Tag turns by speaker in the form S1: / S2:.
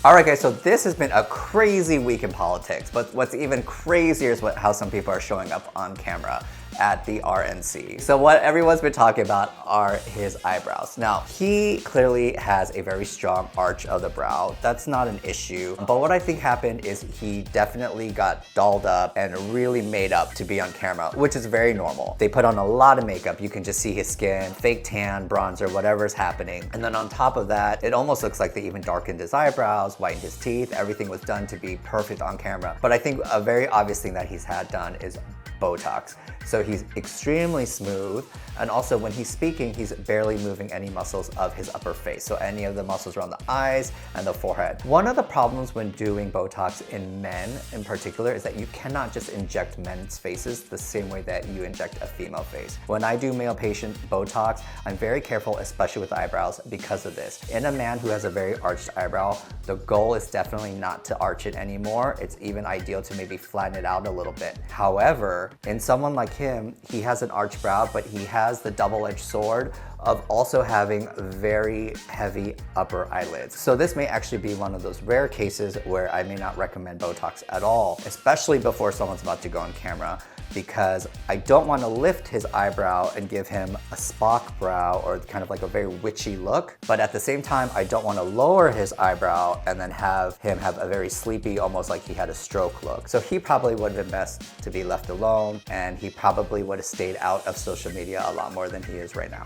S1: Alright guys, so this has been a crazy week in politics, but what's even crazier is how some people are showing up on camera at the RNC. So what everyone's been talking about are his eyebrows. Now, he clearly has a very strong arch of the brow. That's not an issue. But what I think happened is he definitely got dolled up and really made up to be on camera, which is very normal. They put on a lot of makeup. You can just see his skin, fake tan, bronzer, whatever's happening. And then on top of that, it almost looks like they even darkened his eyebrows, whitened his teeth. Everything was done to be perfect on camera. But I think a very obvious thing that he's had done is Botox. So he's extremely smooth, and also when he's speaking, he's barely moving any muscles of his upper face. So any of the muscles around the eyes and the forehead. One of the problems when doing Botox in men in particular is that you cannot just inject men's faces the same way that you inject a female face. When I do male patient Botox, I'm very careful, especially with eyebrows, because of this. In a man who has a very arched eyebrow, the goal is definitely not to arch it anymore. It's even ideal to maybe flatten it out a little bit. However, in someone like him, he has an arched brow, but he has the double-edged sword of also having very heavy upper eyelids. So this may actually be one of those rare cases where I may not recommend Botox at all, especially before someone's about to go on camera, because I don't want to lift his eyebrow and give him a Spock brow or kind of like a very witchy look. But at the same time, I don't want to lower his eyebrow and then have him have a very sleepy, almost like he had a stroke look. So he probably would have been best to be left alone, and he probably would have stayed out of social media a lot more than he is right now.